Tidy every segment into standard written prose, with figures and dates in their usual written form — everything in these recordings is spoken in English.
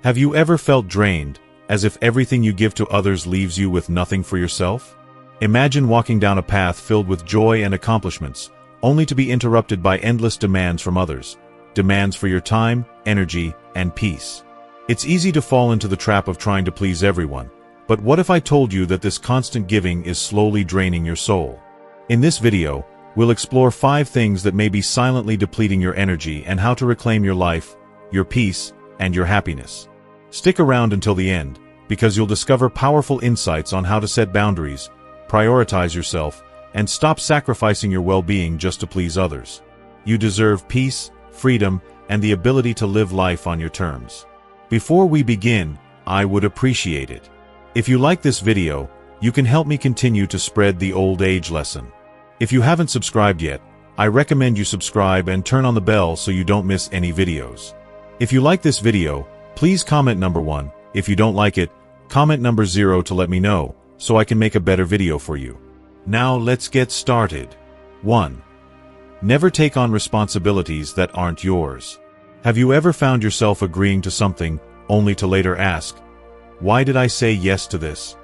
Have you ever felt drained, as if everything you give to others leaves you with nothing for yourself? Imagine walking down a path filled with joy and accomplishments, only to be interrupted by endless demands from others. Demands for your time, energy, and peace. It's easy to fall into the trap of trying to please everyone, but what if I told you that this constant giving is slowly draining your soul? In this video, we'll explore 5 things that may be silently depleting your energy and how to reclaim your life, your peace, and your happiness. Stick around until the end, because you'll discover powerful insights on how to set boundaries, prioritize yourself, and stop sacrificing your well-being just to please others. You deserve peace, freedom, and the ability to live life on your terms. Before we begin, I would appreciate it if you like this video. You can help me continue to spread the old age lesson. If you haven't subscribed yet, I recommend you subscribe and turn on the bell so you don't miss any videos. If you like this video, please comment number 1. If you don't like it, comment number 0 to let me know, so I can make a better video for you. Now let's get started. 1. Never take on responsibilities that aren't yours. Have you ever found yourself agreeing to something, only to later ask, why did I say yes to this?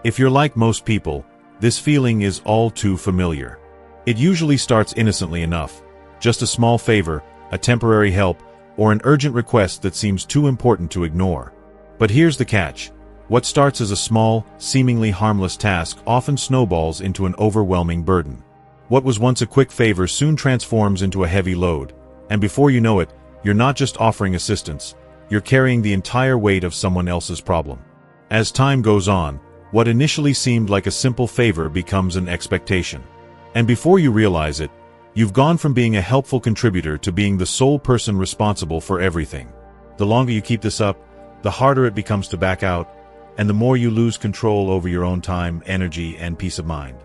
If you're like most people, this feeling is all too familiar. It usually starts innocently enough, just a small favor, a temporary help, or an urgent request that seems too important to ignore. But here's the catch. What starts as a small, seemingly harmless task often snowballs into an overwhelming burden. What was once a quick favor soon transforms into a heavy load, and before you know it, you're not just offering assistance, you're carrying the entire weight of someone else's problem. As time goes on, what initially seemed like a simple favor becomes an expectation. And before you realize it, you've gone from being a helpful contributor to being the sole person responsible for everything. The longer you keep this up, the harder it becomes to back out, and the more you lose control over your own time, energy, and peace of mind.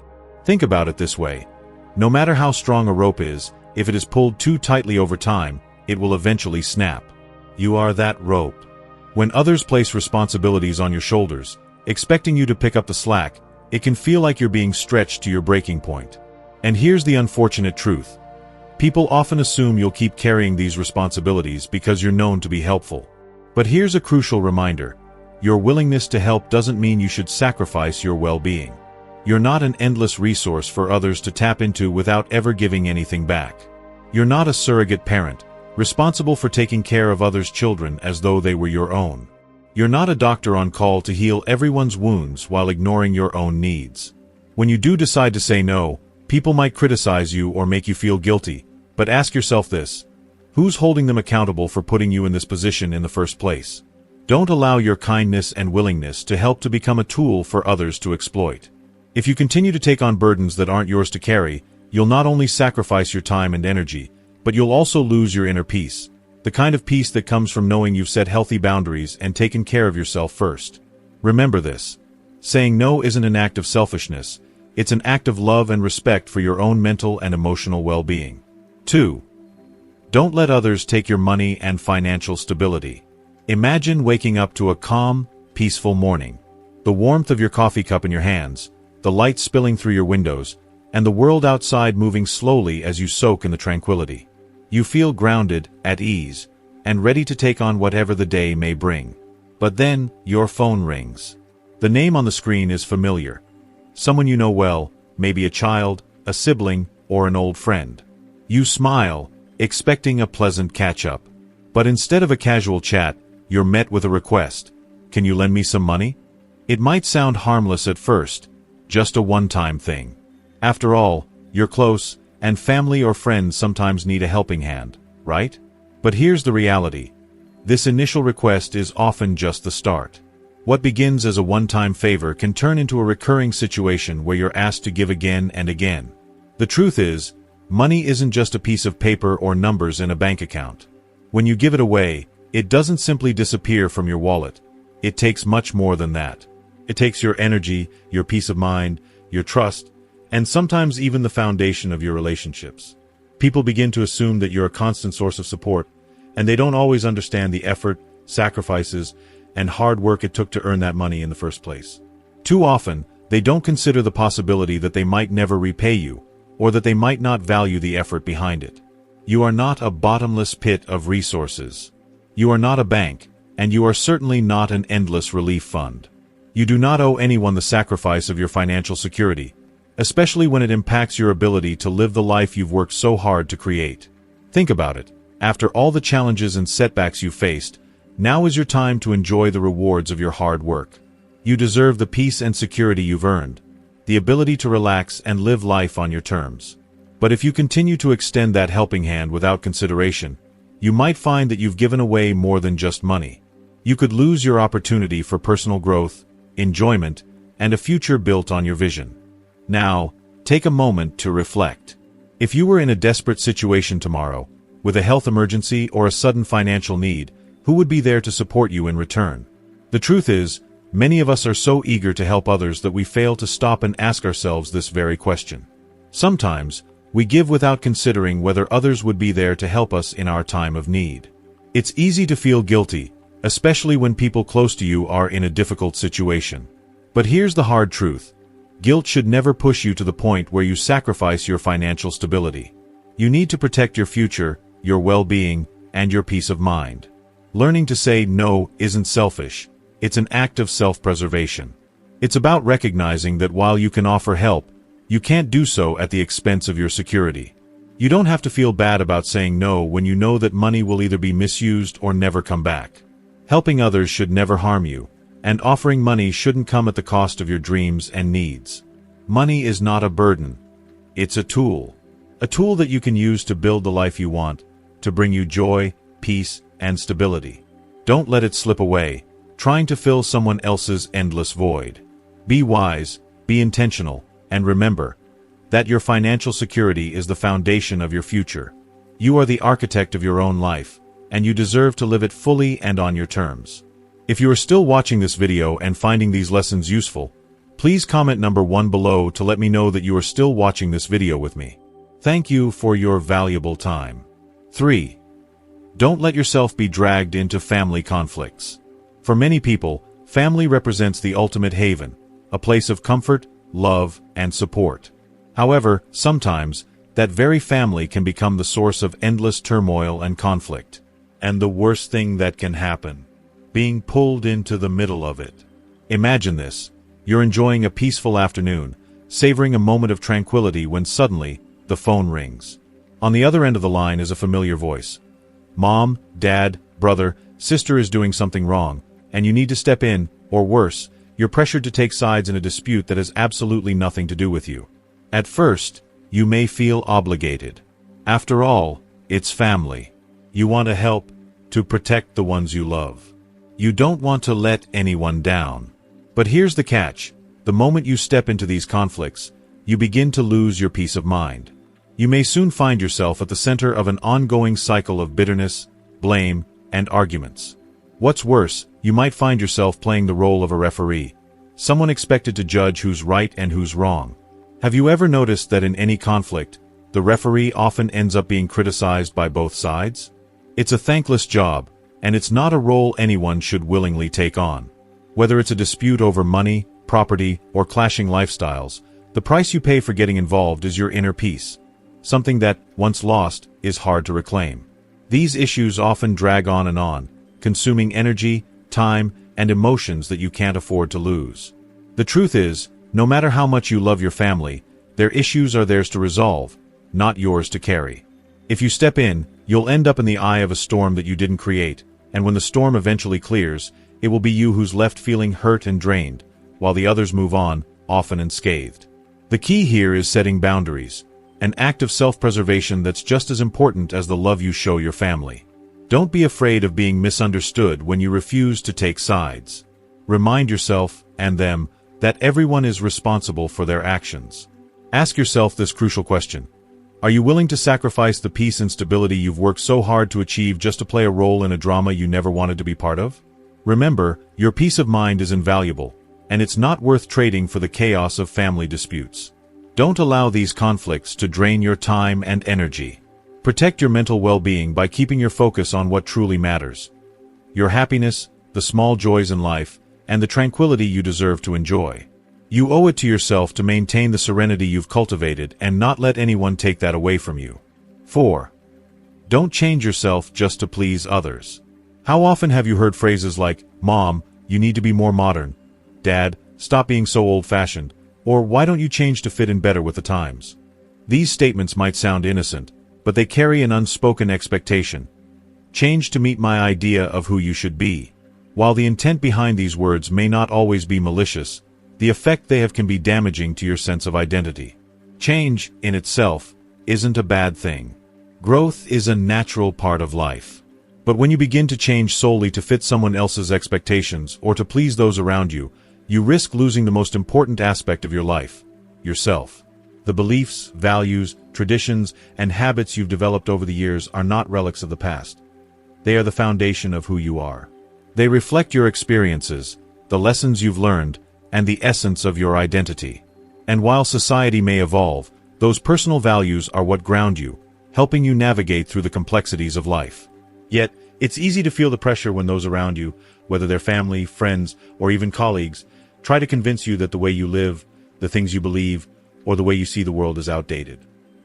Think about it this way. No matter how strong a rope is, if it is pulled too tightly over time, it will eventually snap. You are that rope. When others place responsibilities on your shoulders, expecting you to pick up the slack, it can feel like you're being stretched to your breaking point. And here's the unfortunate truth. People often assume you'll keep carrying these responsibilities because you're known to be helpful. But here's a crucial reminder. Your willingness to help doesn't mean you should sacrifice your well-being. You're not an endless resource for others to tap into without ever giving anything back. You're not a surrogate parent, responsible for taking care of others' children as though they were your own. You're not a doctor on call to heal everyone's wounds while ignoring your own needs. When you do decide to say no, people might criticize you or make you feel guilty, but ask yourself this: who's holding them accountable for putting you in this position in the first place? Don't allow your kindness and willingness to help to become a tool for others to exploit. If you continue to take on burdens that aren't yours to carry, you'll not only sacrifice your time and energy, but you'll also lose your inner peace, the kind of peace that comes from knowing you've set healthy boundaries and taken care of yourself first. Remember this. Saying no isn't an act of selfishness, it's an act of love and respect for your own mental and emotional well-being. 2. Don't let others take your money and financial stability. Imagine waking up to a calm, peaceful morning. The warmth of your coffee cup in your hands, the light spilling through your windows, and the world outside moving slowly as you soak in the tranquility. You feel grounded, at ease, and ready to take on whatever the day may bring. But then, your phone rings. The name on the screen is familiar. Someone you know well, maybe a child, a sibling, or an old friend. You smile, expecting a pleasant catch-up. But instead of a casual chat, you're met with a request. Can you lend me some money? It might sound harmless at first, just a one-time thing. After all, you're close, and family or friends sometimes need a helping hand, right? But here's the reality. This initial request is often just the start. What begins as a one-time favor can turn into a recurring situation where you're asked to give again and again. The truth is, money isn't just a piece of paper or numbers in a bank account. When you give it away, it doesn't simply disappear from your wallet. It takes much more than that. It takes your energy, your peace of mind, your trust, and sometimes even the foundation of your relationships. People begin to assume that you're a constant source of support, and they don't always understand the effort, sacrifices, and hard work it took to earn that money in the first place. Too often, they don't consider the possibility that they might never repay you, or that they might not value the effort behind it. You are not a bottomless pit of resources. You are not a bank, and you are certainly not an endless relief fund. You do not owe anyone the sacrifice of your financial security, especially when it impacts your ability to live the life you've worked so hard to create. Think about it. After all the challenges and setbacks you faced, now is your time to enjoy the rewards of your hard work. You deserve the peace and security you've earned, the ability to relax and live life on your terms. But if you continue to extend that helping hand without consideration, you might find that you've given away more than just money. You could lose your opportunity for personal growth, enjoyment, and a future built on your vision. Now, take a moment to reflect. If you were in a desperate situation tomorrow, with a health emergency or a sudden financial need, who would be there to support you in return? The truth is, many of us are so eager to help others that we fail to stop and ask ourselves this very question. Sometimes, we give without considering whether others would be there to help us in our time of need. It's easy to feel guilty, especially when people close to you are in a difficult situation. But here's the hard truth. Guilt should never push you to the point where you sacrifice your financial stability. You need to protect your future, your well-being, and your peace of mind. Learning to say no isn't selfish. It's an act of self-preservation. It's about recognizing that while you can offer help, you can't do so at the expense of your security. You don't have to feel bad about saying no when you know that money will either be misused or never come back. Helping others should never harm you, and offering money shouldn't come at the cost of your dreams and needs. Money is not a burden. It's a tool. A tool that you can use to build the life you want, to bring you joy, peace, and stability. Don't let it slip away, trying to fill someone else's endless void. Be wise, be intentional, and remember that your financial security is the foundation of your future. You are the architect of your own life, and you deserve to live it fully and on your terms. If you are still watching this video and finding these lessons useful, please comment number 1 below to let me know that you are still watching this video with me. Thank you for your valuable time. 3. Don't let yourself be dragged into family conflicts. For many people, family represents the ultimate haven, a place of comfort, love, and support. However, sometimes, that very family can become the source of endless turmoil and conflict. And the worst thing that can happen, being pulled into the middle of it. Imagine this. You're enjoying a peaceful afternoon, savoring a moment of tranquility when suddenly, the phone rings. On the other end of the line is a familiar voice. Mom, dad, brother, sister is doing something wrong, and you need to step in, or worse, you're pressured to take sides in a dispute that has absolutely nothing to do with you. At first, you may feel obligated. After all, it's family. You want to help, to protect the ones you love. You don't want to let anyone down. But here's the catch. The moment you step into these conflicts, you begin to lose your peace of mind. You may soon find yourself at the center of an ongoing cycle of bitterness, blame, and arguments. What's worse, you might find yourself playing the role of a referee, someone expected to judge who's right and who's wrong. Have you ever noticed that in any conflict, the referee often ends up being criticized by both sides? It's a thankless job, and it's not a role anyone should willingly take on. Whether it's a dispute over money, property, or clashing lifestyles, the price you pay for getting involved is your inner peace. Something that, once lost, is hard to reclaim. These issues often drag on, consuming energy, time, and emotions that you can't afford to lose. The truth is, no matter how much you love your family, their issues are theirs to resolve, not yours to carry. If you step in, you'll end up in the eye of a storm that you didn't create, and when the storm eventually clears, it will be you who's left feeling hurt and drained, while the others move on, often unscathed. The key here is setting boundaries, an act of self-preservation that's just as important as the love you show your family. Don't be afraid of being misunderstood when you refuse to take sides. Remind yourself, and them, that everyone is responsible for their actions. Ask yourself this crucial question. Are you willing to sacrifice the peace and stability you've worked so hard to achieve just to play a role in a drama you never wanted to be part of? Remember, your peace of mind is invaluable, and it's not worth trading for the chaos of family disputes. Don't allow these conflicts to drain your time and energy. Protect your mental well-being by keeping your focus on what truly matters. Your happiness, the small joys in life, and the tranquility you deserve to enjoy. You owe it to yourself to maintain the serenity you've cultivated and not let anyone take that away from you. 4. Don't change yourself just to please others. How often have you heard phrases like, "Mom, you need to be more modern," "Dad, stop being so old-fashioned," or "Why don't you change to fit in better with the times?" These statements might sound innocent, but they carry an unspoken expectation. Change to meet my idea of who you should be. While the intent behind these words may not always be malicious, the effect they have can be damaging to your sense of identity. Change, in itself, isn't a bad thing. Growth is a natural part of life. But when you begin to change solely to fit someone else's expectations or to please those around you, you risk losing the most important aspect of your life, yourself. The beliefs, values, traditions, and habits you've developed over the years are not relics of the past. They are the foundation of who you are. They reflect your experiences, the lessons you've learned, and the essence of your identity. And while society may evolve, those personal values are what ground you, helping you navigate through the complexities of life. Yet, it's easy to feel the pressure when those around you, whether they're family, friends, or even colleagues, try to convince you that the way you live, the things you believe, or the way you see the world is outdated.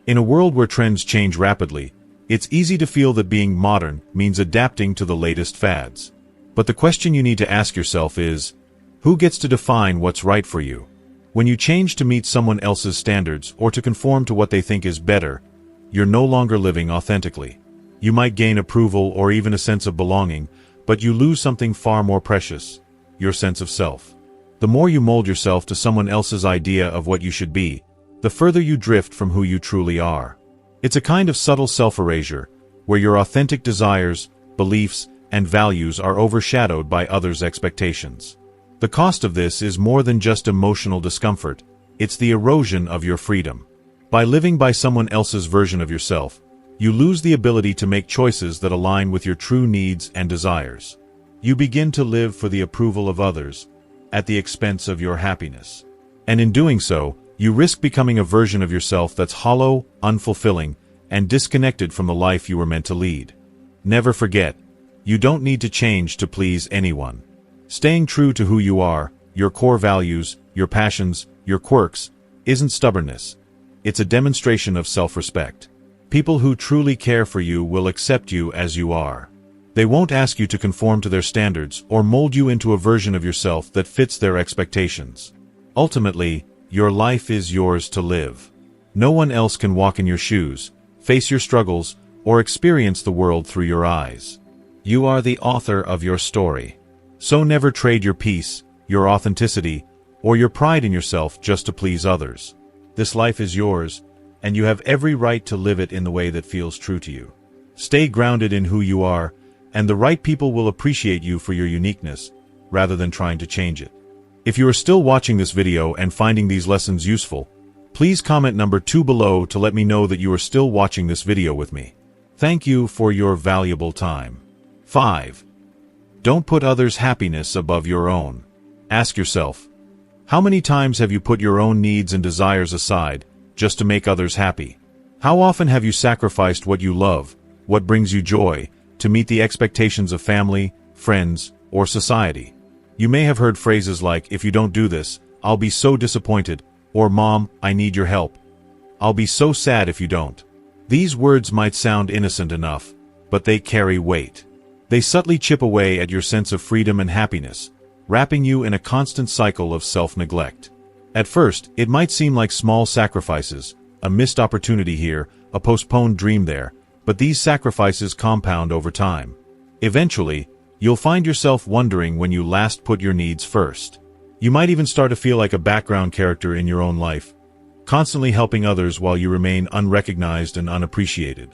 In a world where trends change rapidly, it's easy to feel that being modern means adapting to the latest fads. But the question you need to ask yourself is, who gets to define what's right for you? When you change to meet someone else's standards or to conform to what they think is better, you're no longer living authentically. You might gain approval or even a sense of belonging, but you lose something far more precious, your sense of self. The more you mold yourself to someone else's idea of what you should be, the further you drift from who you truly are. It's a kind of subtle self-erasure, where your authentic desires, beliefs, and values are overshadowed by others' expectations. The cost of this is more than just emotional discomfort, it's the erosion of your freedom. By living by someone else's version of yourself, you lose the ability to make choices that align with your true needs and desires. You begin to live for the approval of others, at the expense of your happiness. And in doing so, you risk becoming a version of yourself that's hollow, unfulfilling, and disconnected from the life you were meant to lead. Never forget, you don't need to change to please anyone. Staying true to who you are, your core values, your passions, your quirks, isn't stubbornness. It's a demonstration of self-respect. People who truly care for you will accept you as you are. They won't ask you to conform to their standards or mold you into a version of yourself that fits their expectations. Ultimately, your life is yours to live. No one else can walk in your shoes, face your struggles, or experience the world through your eyes. You are the author of your story. So never trade your peace, your authenticity, or your pride in yourself just to please others. This life is yours, and you have every right to live it in the way that feels true to you. Stay grounded in who you are, and the right people will appreciate you for your uniqueness, rather than trying to change it. If you are still watching this video and finding these lessons useful, please comment number 2 below to let me know that you are still watching this video with me. Thank you for your valuable time. 5. Don't put others' happiness above your own. Ask yourself, how many times have you put your own needs and desires aside just to make others happy? How often have you sacrificed what you love, what brings you joy, to meet the expectations of family, friends, or society? You may have heard phrases like, "If you don't do this, I'll be so disappointed," or "Mom, I need your help. I'll be so sad if you don't." These words might sound innocent enough, but they carry weight. They subtly chip away at your sense of freedom and happiness, wrapping you in a constant cycle of self-neglect. At first, it might seem like small sacrifices, a missed opportunity here, a postponed dream there, but these sacrifices compound over time. Eventually, you'll find yourself wondering when you last put your needs first. You might even start to feel like a background character in your own life, constantly helping others while you remain unrecognized and unappreciated.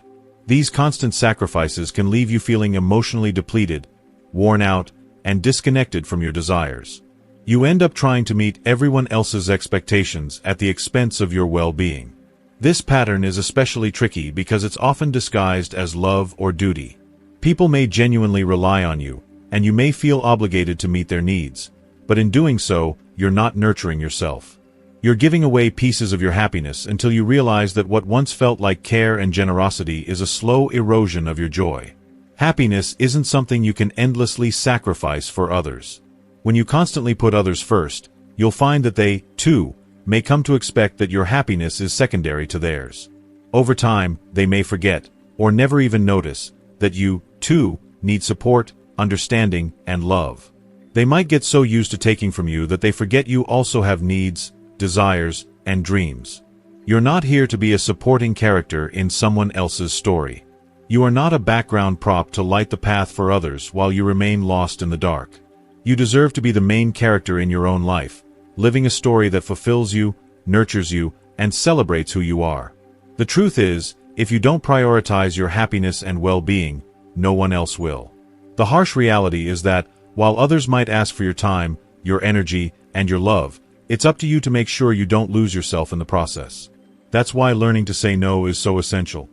These constant sacrifices can leave you feeling emotionally depleted, worn out, and disconnected from your desires. You end up trying to meet everyone else's expectations at the expense of your well-being. This pattern is especially tricky because it's often disguised as love or duty. People may genuinely rely on you, and you may feel obligated to meet their needs, but in doing so, you're not nurturing yourself. You're giving away pieces of your happiness until you realize that what once felt like care and generosity is a slow erosion of your joy. Happiness isn't something you can endlessly sacrifice for others. When you constantly put others first, you'll find that they, too, may come to expect that your happiness is secondary to theirs. Over time, they may forget, or never even notice, that you, too, need support, understanding, and love. They might get so used to taking from you that they forget you also have needs, desires, and dreams. You're not here to be a supporting character in someone else's story. You are not a background prop to light the path for others while you remain lost in the dark. You deserve to be the main character in your own life, living a story that fulfills you, nurtures you, and celebrates who you are. The truth is, if you don't prioritize your happiness and well-being, no one else will. The harsh reality is that, while others might ask for your time, your energy, and your love, it's up to you to make sure you don't lose yourself in the process. That's why learning to say no is so essential.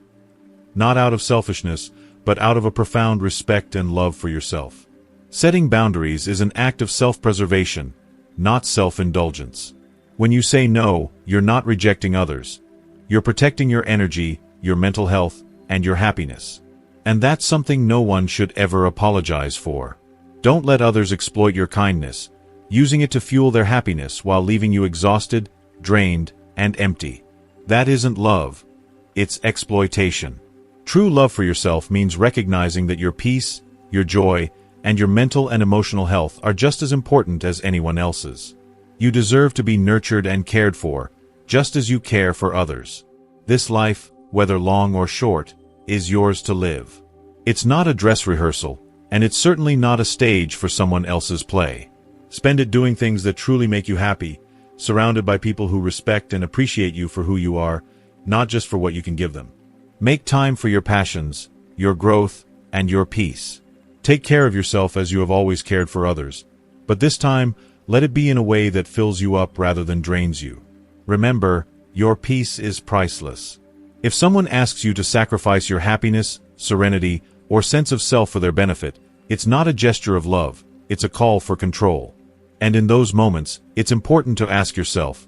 Not out of selfishness, but out of a profound respect and love for yourself. Setting boundaries is an act of self-preservation, not self-indulgence. When you say no, you're not rejecting others. You're protecting your energy, your mental health, and your happiness. And that's something no one should ever apologize for. Don't let others exploit your kindness, using it to fuel their happiness while leaving you exhausted, drained, and empty. That isn't love. It's exploitation. True love for yourself means recognizing that your peace, your joy, and your mental and emotional health are just as important as anyone else's. You deserve to be nurtured and cared for, just as you care for others. This life, whether long or short, is yours to live. It's not a dress rehearsal, and it's certainly not a stage for someone else's play. Spend it doing things that truly make you happy, surrounded by people who respect and appreciate you for who you are, not just for what you can give them. Make time for your passions, your growth, and your peace. Take care of yourself as you have always cared for others, but this time, let it be in a way that fills you up rather than drains you. Remember, your peace is priceless. If someone asks you to sacrifice your happiness, serenity, or sense of self for their benefit, it's not a gesture of love, it's a call for control. And in those moments, it's important to ask yourself,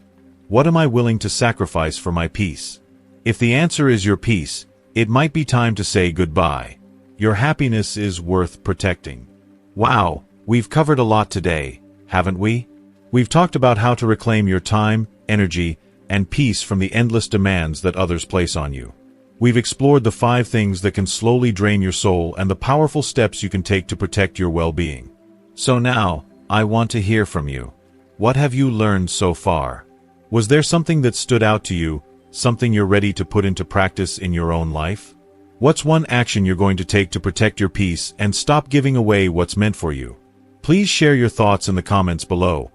what am I willing to sacrifice for my peace? If the answer is your peace, it might be time to say goodbye. Your happiness is worth protecting. Wow, we've covered a lot today, haven't we? We've talked about how to reclaim your time, energy, and peace from the endless demands that others place on you. We've explored the 5 things that can slowly drain your soul and the powerful steps you can take to protect your well-being. So now, I want to hear from you. What have you learned so far? Was there something that stood out to you, something you're ready to put into practice in your own life? What's one action you're going to take to protect your peace and stop giving away what's meant for you? Please share your thoughts in the comments below.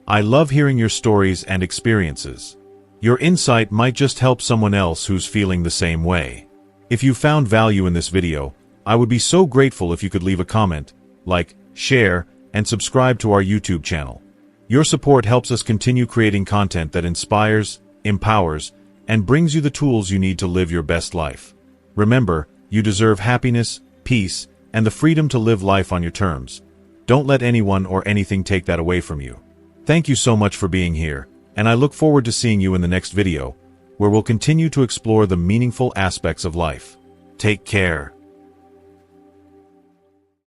I love hearing your stories and experiences. Your insight might just help someone else who's feeling the same way. If you found value in this video, I would be so grateful if you could leave a comment, like, share, and subscribe to our YouTube channel. Your support helps us continue creating content that inspires, empowers, and brings you the tools you need to live your best life. Remember, you deserve happiness, peace, and the freedom to live life on your terms. Don't let anyone or anything take that away from you. Thank you so much for being here, and I look forward to seeing you in the next video, where we'll continue to explore the meaningful aspects of life. Take care.